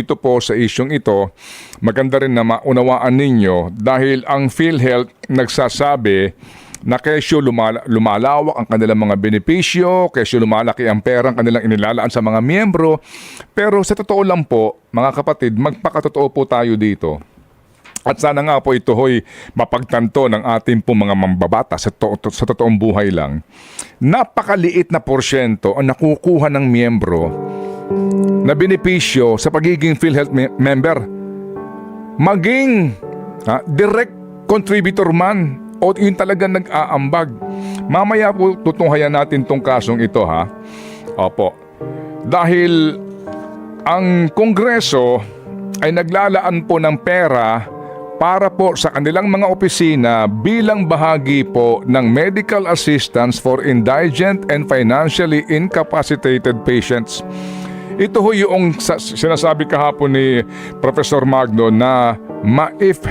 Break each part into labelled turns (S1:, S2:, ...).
S1: Ito po sa isyong ito, maganda rin na maunawaan ninyo dahil ang PhilHealth nagsasabi na kesyo lumalawak ang kanilang mga benepisyo, kesyo lumalaki ang perang kanilang inilalaan sa mga miyembro. Pero sa totoo lang po, mga kapatid, magpakatotoo po tayo dito. At sana nga po ito ho'y mapagtanto ng ating po mga mambabata sa totoong buhay lang. Napakaliit na porsyento ang nakukuha ng miyembro na benepisyo sa pagiging PhilHealth member. Maging direct contributor man o yun talaga nag-aambag. Mamaya po tutunghayan natin tong kasong ito ha. Opo. Dahil ang Kongreso ay naglalaan po ng pera para po sa kanilang mga opisina bilang bahagi po ng medical assistance for indigent and financially incapacitated patients. Ito ho yung sinasabi kahapon ni Professor Magno na MAIF.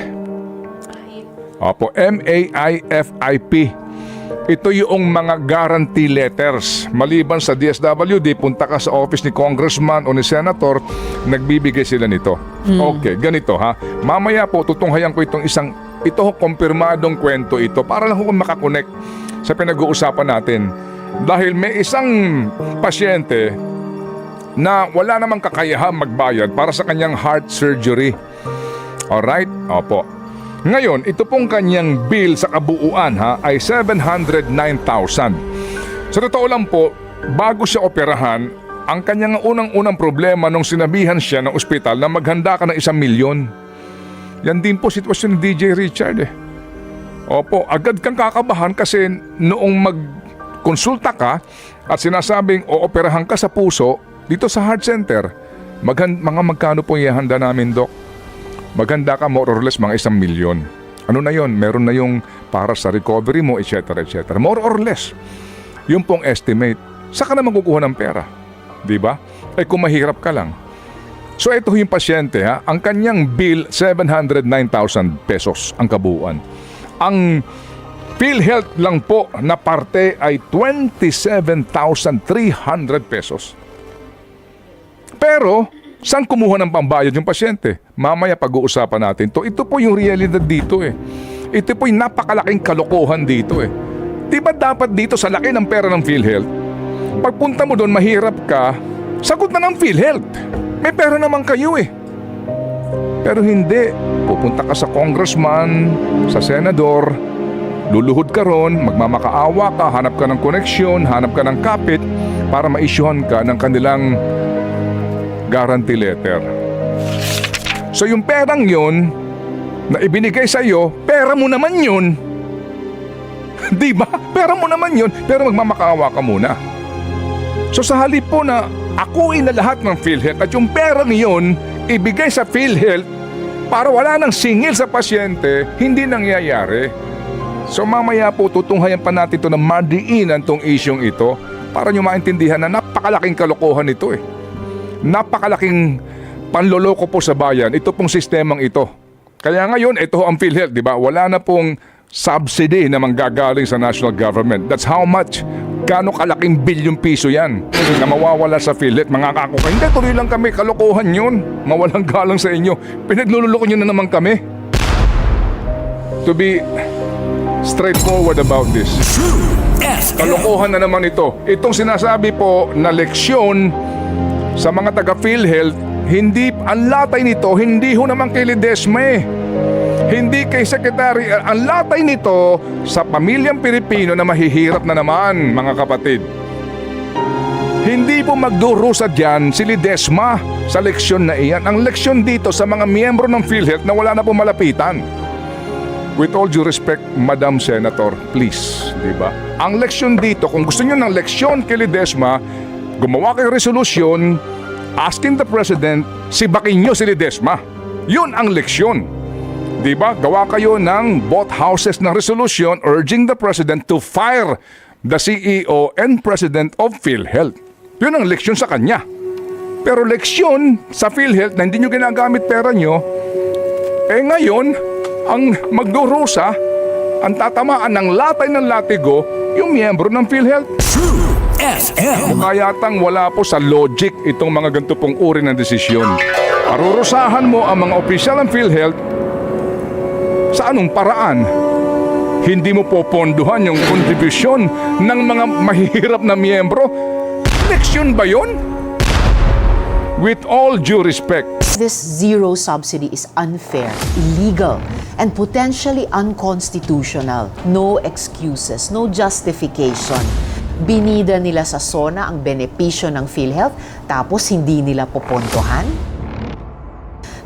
S1: Opo, MAIFIP. Ito yung mga guarantee letters. Maliban sa DSWD, punta ka sa office ni congressman o ni senator, nagbibigay sila nito. Okay, ganito ha. Mamaya po, tutunghayan ko ito kumpirmadong kwento ito para lang ko makakonect sa pinag-uusapan natin. Dahil may isang pasyente na wala namang kakayahan magbayad para sa kanyang heart surgery. Alright? Opo. Ngayon, ito pong kanyang bill sa kabuuan ay 709,000. Sa totoo lang po, bago siya operahan, ang kanyang unang problema nung sinabihan siya ng ospital na maghanda ka ng 1,000,000. Yan din po sitwasyon ni DJ Richard Opo, agad kang kakabahan kasi noong magkonsulta ka at sinasabing ooperahan ka sa puso, dito sa heart center, mga magkano po ihanda namin, Dok? Maghanda ka more or less mga 1,000,000. Ano na yon? Meron na yung para sa recovery mo, etc. etc. More or less. Yung pong estimate. Saka na makukuha ng pera. Diba? Kung mahirap ka lang. So ito yung pasyente Ang kanyang bill, 709,000 pesos ang kabuuan. Ang PhilHealth lang po na parte ay 27,300 pesos. Pero, saan kumuha ng pambayad yung pasyente? Mamaya pag-uusapan natin to. Ito po yung realidad dito Ito po yung napakalaking kalokohan dito Diba dapat dito sa laki ng pera ng PhilHealth, pagpunta mo doon mahirap ka, sagot na ng PhilHealth. May pera naman kayo Pero hindi. Pupunta ka sa congressman, sa senador, luluhod ka ron, magmamakaawa ka, hanap ka ng koneksyon, hanap ka ng kapit para ma-issuehan ka ng kanilang guarantee letter. So yung perang yun na ibinigay sa iyo, pera mo naman yun. Di ba? Pera mo naman yun, pero magmamakaawa ka muna. So sa halip po na akuin na lahat ng PhilHealth at yung perang yun ibigay sa PhilHealth para wala nang singil sa pasyente, hindi nangyayari. So mamaya po tutunghayan pa natin ito na madiinan tong isyong ito para nyo maintindihan na napakalaking kalokohan ito Napakalaking panloloko po sa bayan, ito pong sistemang ito. Kaya ngayon, ito ang PhilHealth, di ba? Wala na pong subsidy na manggagaling sa national government. That's how much, gaano kalaking bilyong piso yan na mawawala sa PhilHealth. Mga kakuka, hindi, tuloy lang kami, kalokohan yun. Mawalang galang sa inyo. Pinaglululoko nyo na naman kami. To be straightforward about this. Kalokohan na naman ito. Itong sinasabi po na leksyon sa mga taga PhilHealth, hindi, ang latay nito, hindi ho naman kay Ledesma Hindi kay Secretary, ang latay nito sa pamilyang Pilipino na mahihirap na naman, mga kapatid. Hindi po magdurusa dyan si Ledesma sa leksyon na iyan. Ang leksyon dito sa mga miyembro ng PhilHealth na wala na po malapitan. With all due respect, Madam Senator, please, di ba? Ang leksyon dito, kung gusto nyo ng leksyon kay Ledesma, gumawa kayo resolusyon asking the President, sibakin nyo si Ledesma. Yun ang leksyon. Diba? Gawa kayo ng both houses ng resolution urging the President to fire the CEO and President of PhilHealth. Yun ang leksyon sa kanya. Pero leksyon sa PhilHealth na hindi nyo ginagamit pera nyo, ngayon, ang magdurusa, ang tatamaan ng latay ng latigo, yung miyembro ng PhilHealth.
S2: SM.
S1: Mukha yatang wala po sa logic itong mga ganito pong uri ng desisyon. Parurusahan mo ang mga opisyal ng PhilHealth sa anong paraan? Hindi mo popondohan yung kontribusyon ng mga mahihirap na miyembro? Leksyon ba yun? With all due respect,
S2: This zero subsidy is unfair, illegal, and potentially unconstitutional. No excuses, no justification. Binida nila sa SONA ang benepisyo ng PhilHealth tapos hindi nila popondohan?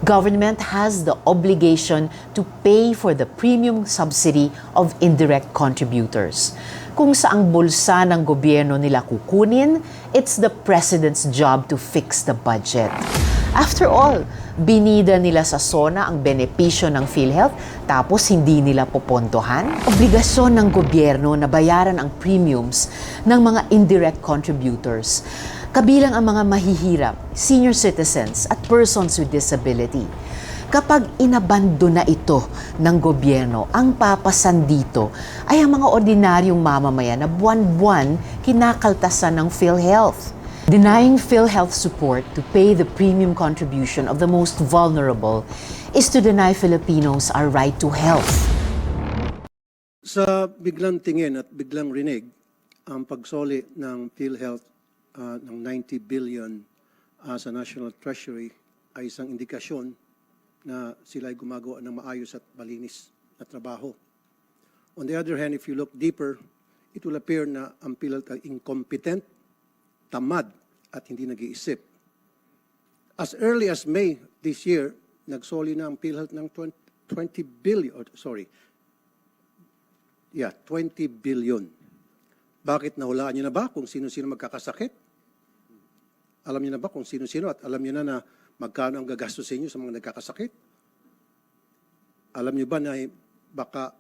S2: Government has the obligation to pay for the premium subsidy of indirect contributors. Kung saang bulsa ng gobyerno nila kukunin, it's the President's job to fix the budget. After all, binida nila sa SONA ang benepisyo ng PhilHealth tapos hindi nila popondohan? Obligasyon ng gobyerno na bayaran ang premiums ng mga indirect contributors, kabilang ang mga mahihirap, senior citizens at persons with disability. Kapag inabando na ito ng gobyerno, ang papasan dito ay ang mga ordinaryong mamamayan na buwan-buwan kinakaltasan ng PhilHealth. Denying PhilHealth support to pay the premium contribution of the most vulnerable is to deny Filipinos our right to health.
S3: Sa biglang tingin at biglang rinig, ang pagsoli ng PhilHealth ng 90 billion sa National Treasury ay isang indikasyon na sila ay gumagawa ng maayos at malinis na trabaho. On the other hand, if you look deeper, it will appear na ang PhilHealth ay incompetent, tamad at hindi nag-iisip. As early as May this year, nagsoli na ang PhilHealth ng 20 billion. Bakit nahulaan niyo na ba kung sino-sino magkakasakit? Alam niyo na ba kung sino-sino at alam niyo na magkano ang gagastos sa inyo sa mga nagkakasakit? Alam niyo ba na baka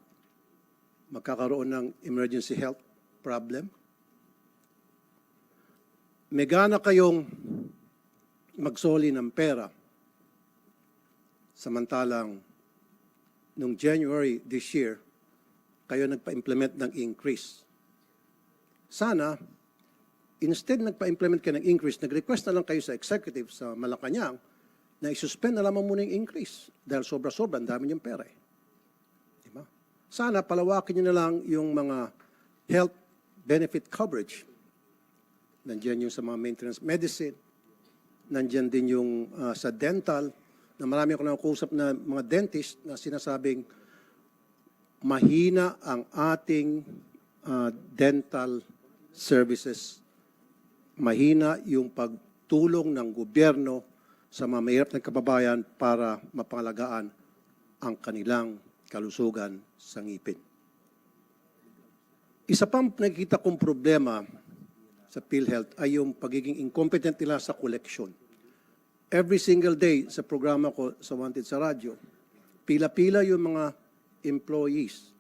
S3: magkakaroon ng emergency health problem? May gana kayong magsoli ng pera samantalang noong January this year, kayo nagpa-implement ng increase. Sana, instead nagpa-implement kayo ng increase, nag-request na lang kayo sa executive sa Malacanang na isuspend na lamang muna yung increase dahil sobra-sobra, ang dami niyong pera eh. Diba? Sana palawakin niyo na lang yung mga health benefit coverage. Nandiyan yung sa mga maintenance medicine, nandiyan din yung sa dental, na marami ako nakukusap na mga dentist na sinasabing mahina ang ating dental services. Mahina yung pagtulong ng gobyerno sa mga mahirap na kababayan para mapangalagaan ang kanilang kalusugan sa ngipin. Isa pang nakikita kong problema sa PhilHealth ay yung pagiging incompetent nila sa collection. Every single day sa programa ko sa Wanted sa radyo, pila-pila yung mga employees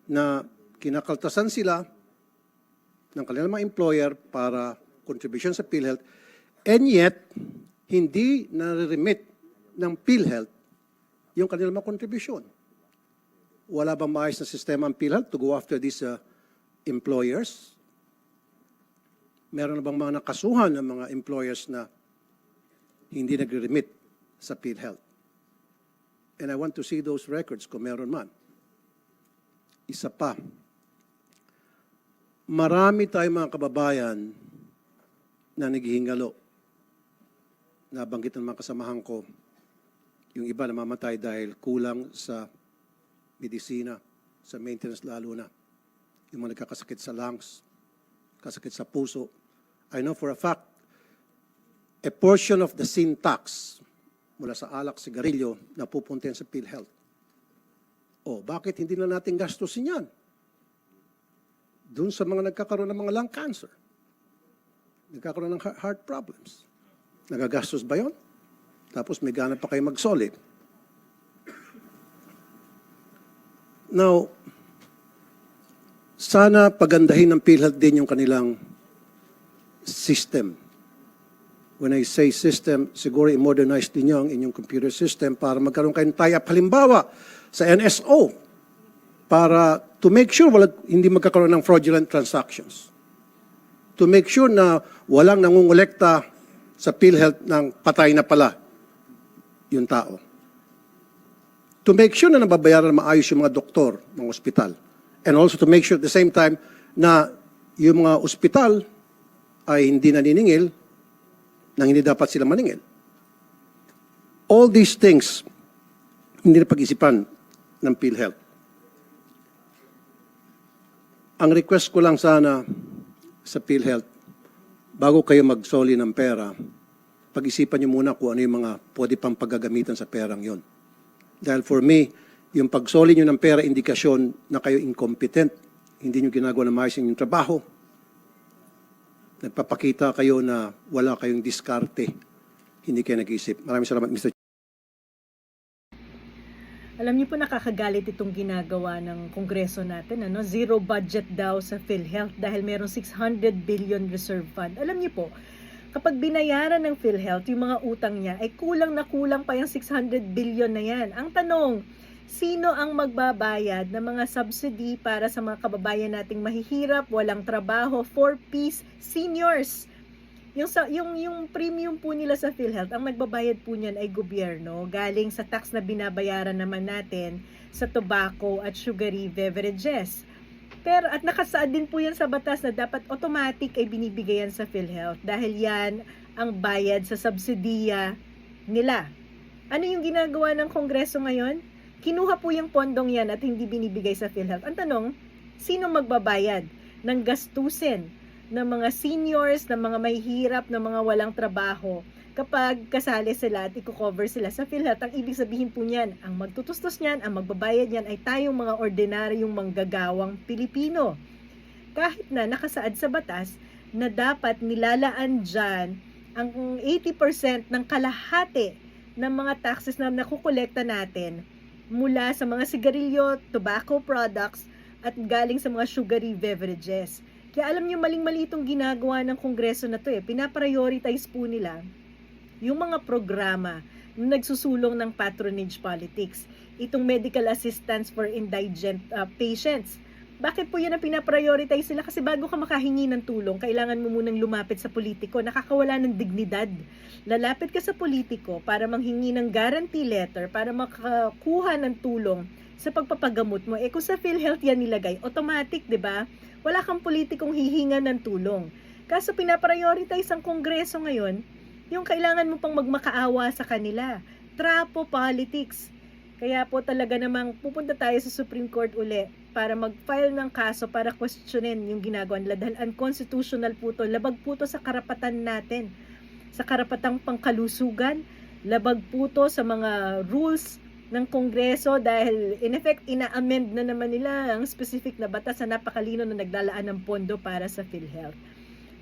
S3: na kinakaltasan sila ng kanilang mga employer para contribution sa PhilHealth, and yet, hindi nare-remit ng PhilHealth yung kanilang mga contribution. Wala bang maayos na sistema ang PhilHealth to go after these employers? Meron na bang mga nakasuhan ng mga employers na hindi nagre-remit sa PhilHealth? And I want to see those records kung meron man. Isa pa, marami tayong mga kababayan na naghihingalo. Nabanggit ng mga kasamahan ko, yung iba namamatay dahil kulang sa medisina, sa maintenance lalo na. Yung mga nagkakasakit sa lungs, kasakit sa puso. I know for a fact, a portion of the sin tax mula sa alak, sigarilyo, na pupunta sa PhilHealth. O, bakit hindi na natin gastusin yan? Doon sa mga nagkakaroon ng mga lung cancer, nagkakaroon ng heart problems. Nagagastos ba yun? Tapos may gana pa kayo mag-solid. Now, sana pagandahin ng PhilHealth din yung kanilang system. When I say system, siguro i-modernize din nyo ang inyong computer system para magkaroon kayong tie-up. Halimbawa, sa NSO, para to make sure hindi magkakaroon ng fraudulent transactions. To make sure na walang nangungulekta sa PhilHealth ng patay na pala yung tao. To make sure na nababayaran na maayos yung mga doktor ng ospital. And also to make sure at the same time na yung mga ospital ay hindi naniningil nang hindi dapat sila maningil. All these things, hindi na pag-isipan ng PhilHealth. Ang request ko lang sana sa PhilHealth, bago kayo magsoli ng pera, pag-isipan niyo muna kung ano yung mga pwede pang paggagamitan sa perang yon. Dahil for me, yung pagsoli niyo ng pera, indikasyon na kayo incompetent, hindi niyo ginagawa na maayos yung trabaho, nagpapakita kayo na wala kayong diskarte, hindi kayo nag-iisip. Maraming salamat, Mr.
S4: Alam niyo po, nakakagalit itong ginagawa ng Kongreso natin. Zero budget daw sa PhilHealth dahil merong 600 billion reserve fund. Alam niyo po, kapag binayaran ng PhilHealth yung mga utang niya, ay kulang na kulang pa yung 600 billion na yan. Ang tanong, sino ang magbabayad ng mga subsidy para sa mga kababayan nating mahihirap, walang trabaho, 4Ps, seniors? Yung premium po nila sa PhilHealth, ang nagbabayad po niyan ay gobyerno, galing sa tax na binabayaran naman natin sa tobacco at sugary beverages. Pero at nakasaad din po yan sa batas na dapat automatic ay binibigay yan sa PhilHealth dahil yan ang bayad sa subsidiya nila. Ano yung ginagawa ng Kongreso ngayon? Kinuha po yung pondong yan at hindi binibigay sa PhilHealth. Ang tanong, sino magbabayad ng gastusin ng mga seniors, ng mga mahihirap, ng mga walang trabaho kapag kasali sila at i-cover sila sa PhilHealth? Ang ibig sabihin po niyan, ang magtutustos niyan, ang magbabayad niyan ay tayong mga ordinaryong manggagawang Pilipino. Kahit na nakasaad sa batas na dapat nilalaan dyan ang 80% ng kalahati ng mga taxes na nakukolekta natin mula sa mga sigarilyo, tobacco products at galing sa mga sugary beverages. Kaya alam niyo, maling-mali itong ginagawa ng Kongreso na to Pinaprioritize po nila yung mga programa na nagsusulong ng patronage politics. Itong medical assistance for indigent patients. Bakit po yan ang pinaprioritize nila? Kasi bago ka makahingi ng tulong, kailangan mo munang lumapit sa politiko. Nakakawala ng dignidad. Lalapit ka sa politiko para manghingi ng guarantee letter, para makakuha ng tulong sa pagpapagamot mo. Kung sa PhilHealth yan nilagay, automatic, di ba? Wala kang politikong hihinga ng tulong. Kaso pinaprioritize ang Kongreso ngayon, yung kailangan mo pang magmakaawa sa kanila. Trapo politics. Kaya po talaga namang pupunta tayo sa Supreme Court uli para mag-file ng kaso para questionin yung ginagawa nila dahil unconstitutional po to. Labag po to sa karapatan natin. Sa karapatang pangkalusugan, labag po to sa mga rules ng Kongreso dahil in effect ina-amend na naman nila ang specific na batas na napakalino na naglalaan ng pondo para sa PhilHealth.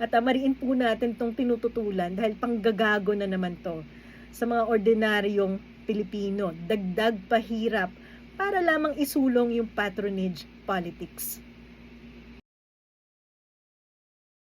S4: At mariin po natin itong tinututulan dahil panggagago na naman to sa mga ordinaryong Pilipino. Dagdag pahirap para lamang isulong yung patronage politics.